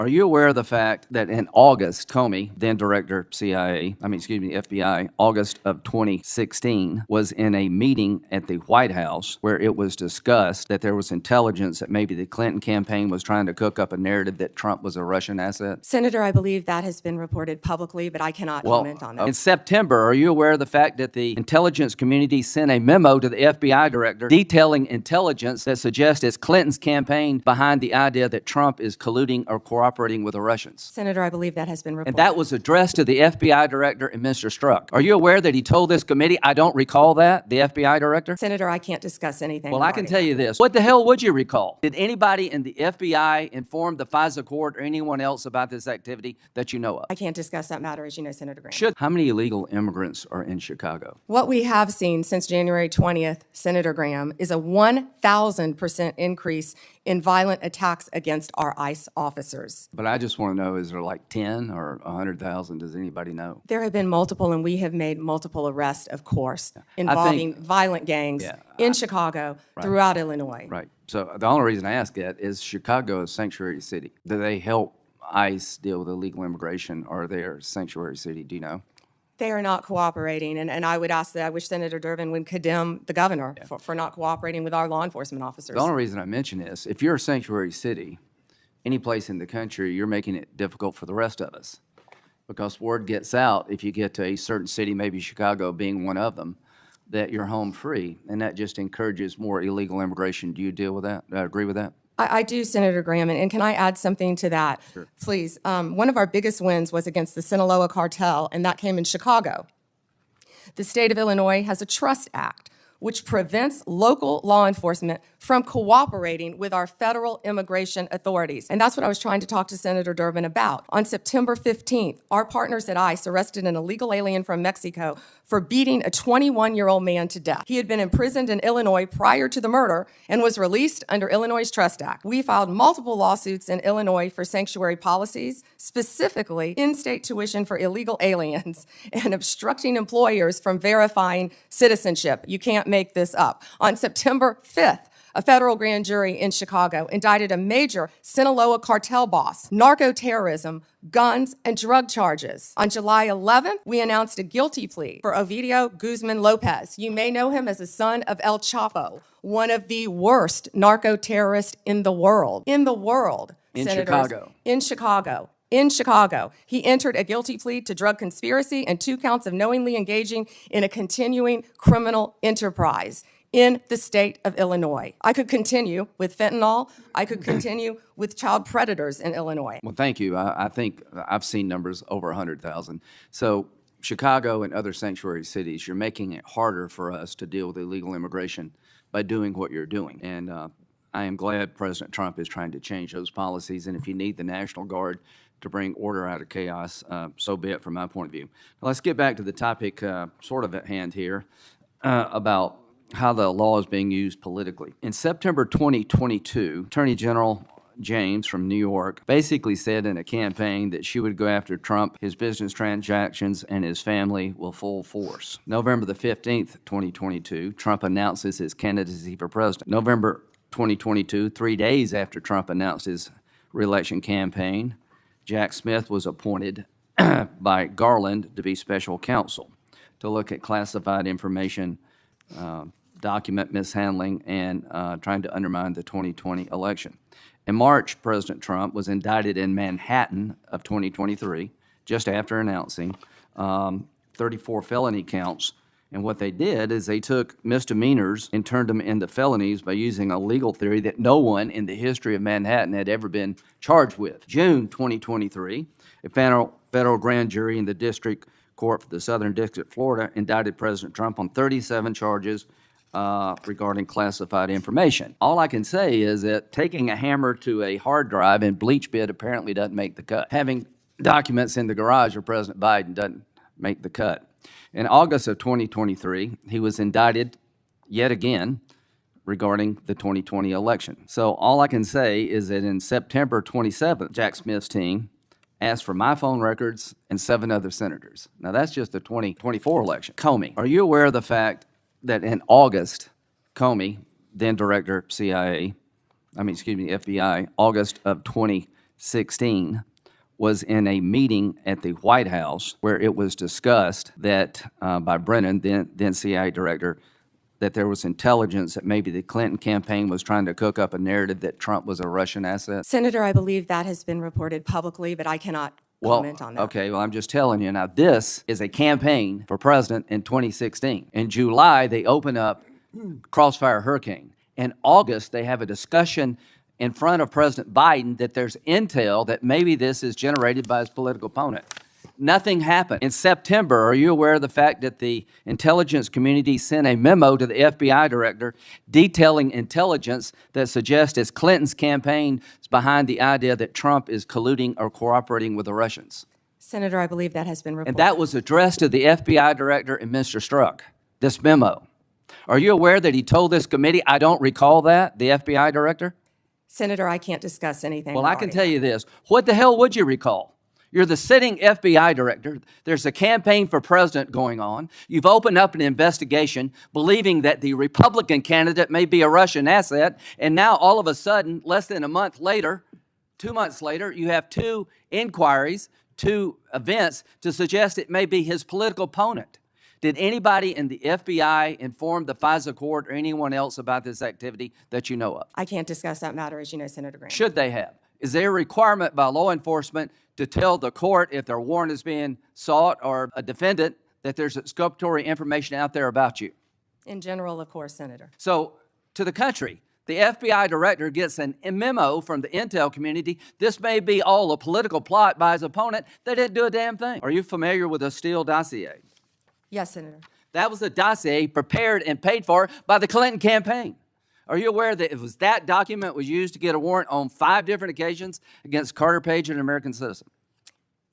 Are you aware of the fact that in August, Comey, then director FBI, August of 2016, was in a meeting at the White House where it was discussed that there was intelligence that maybe the Clinton campaign was trying to cook up a narrative that Trump was a Russian asset? Senator, I believe that has been reported publicly, but I cannot comment on that. In September, are you aware of the fact that the intelligence community sent a memo to the FBI director detailing intelligence that suggests it's Clinton's campaign behind the idea that Trump is colluding or cooperating with the Russians? Senator, I believe that has been reported. And that was addressed to the FBI director and Mr. Strzok. Are you aware that he told this committee, I don't recall that, the FBI director? Senator, I can't discuss anything. Well, I can tell you this. What the hell would you recall? Did anybody in the FBI inform the FISA court or anyone else about this activity that you know of? I can't discuss that matter, as you know, Senator Graham. How many illegal immigrants are in Chicago? What we have seen since January 20th, Senator Graham, is a 1,000% increase in violent attacks against our ICE officers. But I just want to know, is there like 10 or 100,000? Does anybody know? There have been multiple, and we have made multiple arrests, of course, involving violent gangs in Chicago, throughout Illinois. Right. So the only reason I ask that is Chicago is a sanctuary city. Do they help ICE deal with illegal immigration, or they're a sanctuary city? Do you know? They are not cooperating, and I would ask that I wish Senator Durbin would condemn the governor for not cooperating with our law enforcement officers. The only reason I mention this, if you're a sanctuary city, any place in the country, you're making it difficult for the rest of us. Because word gets out, if you get to a certain city, maybe Chicago being one of them, that you're home free, and that just encourages more illegal immigration. Do you deal with that? Agree with that? I do, Senator Graham, and can I add something to that? Sure. Please. One of our biggest wins was against the Sinaloa cartel, and that came in Chicago. The state of Illinois has a Trust Act, which prevents local law enforcement from cooperating with our federal immigration authorities. And that's what I was trying to talk to Senator Durbin about. On September 15th, our partners at ICE arrested an illegal alien from Mexico for beating a 21-year-old man to death. He had been imprisoned in Illinois prior to the murder and was released under Illinois' Trust Act. We filed multiple lawsuits in Illinois for sanctuary policies, specifically in-state tuition for illegal aliens and obstructing employers from verifying citizenship. You can't make this up. On September 5th, a federal grand jury in Chicago indicted a major Sinaloa cartel boss, narco terrorism, guns, and drug charges. On July 11th, we announced a guilty plea for Ovidio Guzman Lopez. You may know him as the son of El Chapo, one of the worst narco terrorists in the world. In Chicago. In Chicago. In Chicago, he entered a guilty plea to drug conspiracy and 2 counts of knowingly engaging in a continuing criminal enterprise in the state of Illinois. I could continue with fentanyl. I could continue with child predators in Illinois. Well, thank you. I think I've seen numbers over 100,000. So Chicago and other sanctuary cities, you're making it harder for us to deal with illegal immigration by doing what you're doing. And I am glad President Trump is trying to change those policies. And if you need the National Guard to bring order out of chaos, so be it from my point of view. Now, let's get back to the topic sort of at hand here about how the law is being used politically. In September 2022, Attorney General James from New York basically said in a campaign that she would go after Trump, his business transactions, and his family with full force. November the 15th, 2022, Trump announces his candidacy for president. November 2022, 3 days after Trump announced his re-election campaign, Jack Smith was appointed by Garland to be special counsel to look at classified information, document mishandling, and trying to undermine the 2020 election. In March, President Trump was indicted in Manhattan of 2023, just after announcing 34 felony counts. And what they did is they took misdemeanors and turned them into felonies by using a legal theory that no one in the history of Manhattan had ever been charged with. June 2023, a federal grand jury in the District Court for the Southern District of Florida indicted President Trump on 37 charges regarding classified information. All I can say is that taking a hammer to a hard drive in bleach bit apparently doesn't make the cut. Having documents in the garage of President Biden doesn't make the cut. In August of 2023, he was indicted yet again regarding the 2020 election. So all I can say is that in September 27th, Jack Smith's team asked for my phone records and 7 other senators. Now that's just the 2024 election. Comey, are you aware of the fact that in August, Comey, then director FBI, August of 2016, 2016 was in a meeting at the White House where it was discussed that by Brennan, then CIA director, that there was intelligence that maybe the Clinton campaign was trying to cook up a narrative that Trump was a Russian asset? Senator, I believe that has been reported publicly, but I cannot comment on that. Okay, well, I'm just telling you. Now, this is a campaign for president in 2016. In July, they open up Crossfire Hurricane. In August, they have a discussion in front of President Biden that there's intel that maybe this is generated by his political opponent. Nothing happened. In September, are you aware of the fact that the intelligence community sent a memo to the FBI director detailing intelligence that suggests it's Clinton's campaign is behind the idea that Trump is colluding or cooperating with the Russians? Senator, I believe that has been reported. And that was addressed to the FBI director and Mr. Strzok, this memo. Are you aware that he told this committee, I don't recall that, the FBI director? Senator, I can't discuss anything. Well, I can tell you this. What the hell would you recall? You're the sitting FBI director. There's a campaign for president going on. You've opened up an investigation believing that the Republican candidate may be a Russian asset. And now all of a sudden, less than a month later, 2 months later, you have two inquiries, two events to suggest it may be his political opponent. Did anybody in the FBI inform the FISA court or anyone else about this activity that you know of? I can't discuss that matter, as you know, Senator Graham. Should they have? Is there a requirement by law enforcement to tell the court if their warrant is being sought or a defendant that there's exculpatory information out there about you? In general, of course, Senator. So, to the country, the FBI director gets a memo from the intel community. This may be all a political plot by his opponent. They didn't do a damn thing. Are you familiar with the Steele dossier? Yes, Senator. That was a dossier prepared and paid for by the Clinton campaign. Are you aware that it was that document was used to get a warrant on 5 different occasions against Carter Page, an American citizen?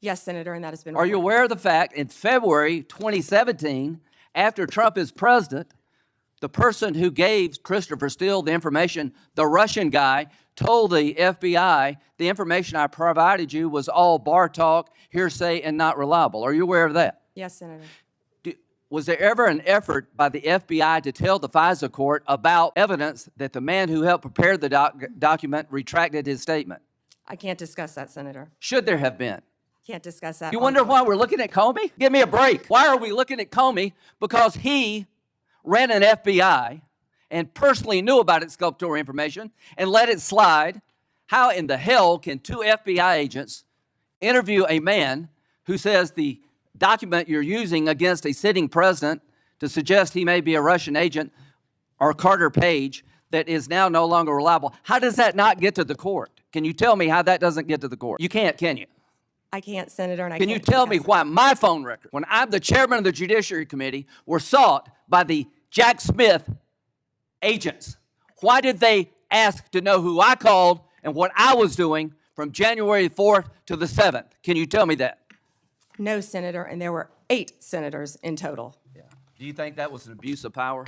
Yes, Senator, and that has been Are you aware of the fact in February 2017, after Trump is president, the person who gave Christopher Steele the information, the Russian guy, told the FBI the information I provided you was all bar talk, hearsay, and not reliable? Are you aware of that? Yes, Senator. Was there ever an effort by the FBI to tell the FISA court about evidence that the man who helped prepare the document retracted his statement? I can't discuss that, Senator. Should there have been? Can't discuss that. You wonder why we're looking at Comey? Give me a break. Why are we looking at Comey? Because he ran an FBI and personally knew about exculpatory information and let it slide. How in the hell can 2 FBI agents interview a man who says the document you're using against a sitting president to suggest he may be a Russian agent or Carter Page that is now no longer reliable? How does that not get to the court? Can you tell me how that doesn't get to the court? You can't, can you? I can't, Senator, and I Can can't you tell me discuss why my phone records, when I'm the chairman of the Judiciary Committee, were sought by the Jack Smith agents? Why did they ask to know who I called and what I was doing from January 4th to the 7th? Can you tell me that? No, Senator, and there were 8 senators in total. Yeah. Do you think that was an abuse of power?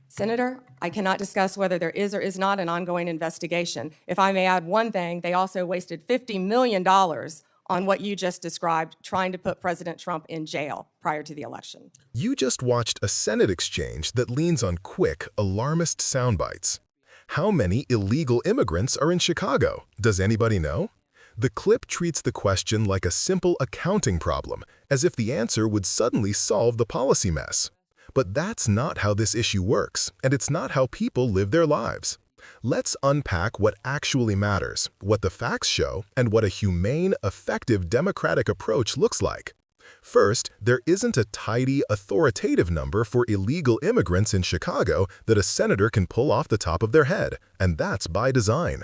Senator, I cannot discuss whether there is or is not an ongoing investigation. If I may add one thing, they also wasted $50 million on what you just described, trying to put President Trump in jail prior to the election. You just watched a Senate exchange that leans on quick, alarmist sound bites. How many illegal immigrants are in Chicago? Does anybody know? The clip treats the question like a simple accounting problem, as if the answer would suddenly solve the policy mess. But that's not how this issue works, and it's not how people live their lives. Let's unpack what actually matters, what the facts show, and what a humane, effective democratic approach looks like. First, there isn't a tidy, authoritative number for illegal immigrants in Chicago that a senator can pull off the top of their head, and that's by design.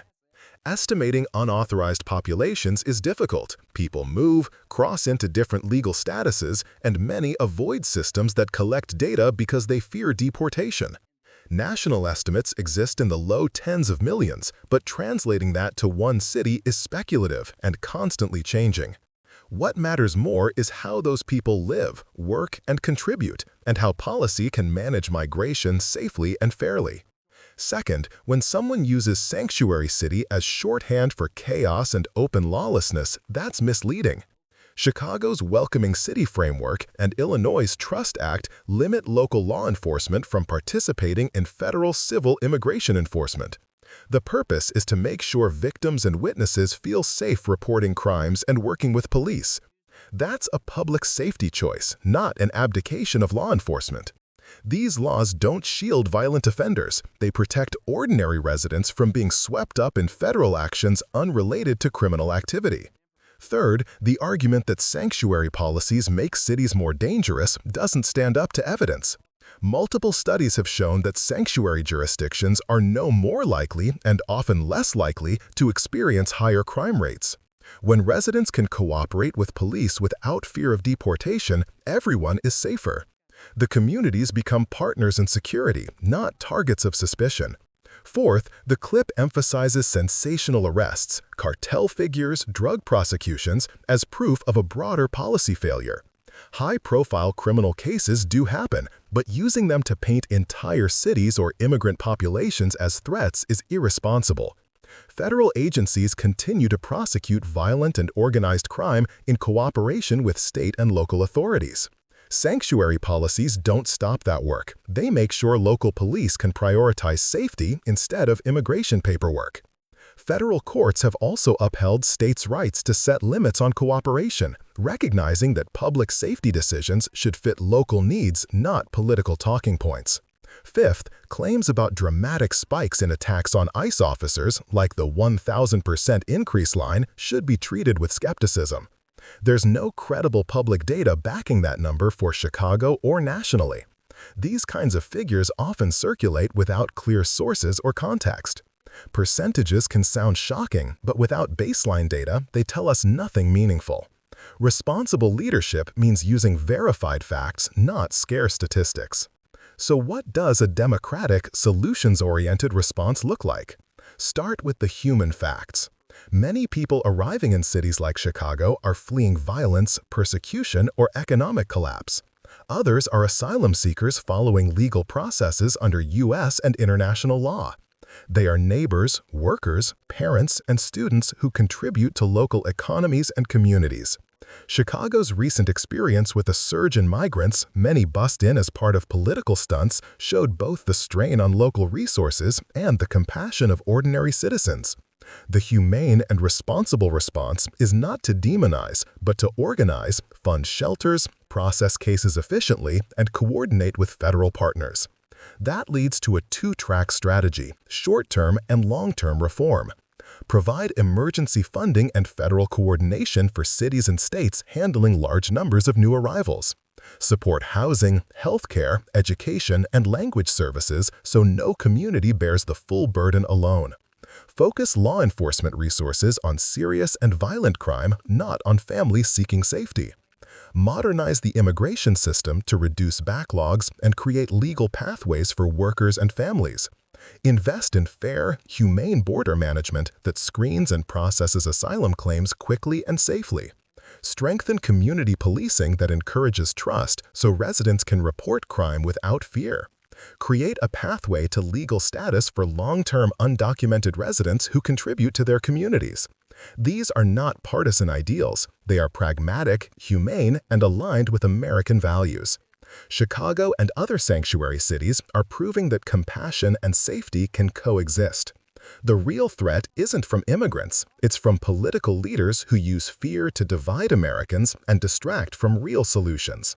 Estimating unauthorized populations is difficult. People move, cross into different legal statuses, and many avoid systems that collect data because they fear deportation. National estimates exist in the low tens of millions, but translating that to one city is speculative and constantly changing. What matters more is how those people live, work, and contribute, and how policy can manage migration safely and fairly. Second, when someone uses sanctuary city as shorthand for chaos and open lawlessness, that's misleading. Chicago's Welcoming City Framework and Illinois' Trust Act limit local law enforcement from participating in federal civil immigration enforcement. The purpose is to make sure victims and witnesses feel safe reporting crimes and working with police. That's a public safety choice, not an abdication of law enforcement. These laws don't shield violent offenders. They protect ordinary residents from being swept up in federal actions unrelated to criminal activity. Third, the argument that sanctuary policies make cities more dangerous doesn't stand up to evidence. Multiple studies have shown that sanctuary jurisdictions are no more likely and often less likely to experience higher crime rates. When residents can cooperate with police without fear of deportation, everyone is safer. The communities become partners in security, not targets of suspicion. Fourth, the clip emphasizes sensational arrests, cartel figures, drug prosecutions as proof of a broader policy failure. High-profile criminal cases do happen, but using them to paint entire cities or immigrant populations as threats is irresponsible. Federal agencies continue to prosecute violent and organized crime in cooperation with state and local authorities. Sanctuary policies don't stop that work. They make sure local police can prioritize safety instead of immigration paperwork. Federal courts have also upheld states' rights to set limits on cooperation, recognizing that public safety decisions should fit local needs, not political talking points. Fifth, claims about dramatic spikes in attacks on ICE officers, like the 1,000% increase line, should be treated with skepticism. There's no credible public data backing that number for Chicago or nationally. These kinds of figures often circulate without clear sources or context. Percentages can sound shocking, but without baseline data, they tell us nothing meaningful. Responsible leadership means using verified facts, not scare statistics. So what does a democratic, solutions-oriented response look like? Start with the human facts. Many people arriving in cities like Chicago are fleeing violence, persecution, or economic collapse. Others are asylum seekers following legal processes under U.S. and international law. They are neighbors, workers, parents, and students who contribute to local economies and communities. Chicago's recent experience with a surge in migrants, many bussed in as part of political stunts, showed both the strain on local resources and the compassion of ordinary citizens. The humane and responsible response is not to demonize, but to organize, fund shelters, process cases efficiently, and coordinate with federal partners. That leads to a two-track strategy: short-term and long-term reform. Provide emergency funding and federal coordination for cities and states handling large numbers of new arrivals. Support housing, healthcare, education, and language services so no community bears the full burden alone. Focus law enforcement resources on serious and violent crime, not on families seeking safety. Modernize the immigration system to reduce backlogs and create legal pathways for workers and families. Invest in fair, humane border management that screens and processes asylum claims quickly and safely. Strengthen community policing that encourages trust so residents can report crime without fear. Create a pathway to legal status for long-term undocumented residents who contribute to their communities. These are not partisan ideals. They are pragmatic, humane, and aligned with American values. Chicago and other sanctuary cities are proving that compassion and safety can coexist. The real threat isn't from immigrants. It's from political leaders who use fear to divide Americans and distract from real solutions.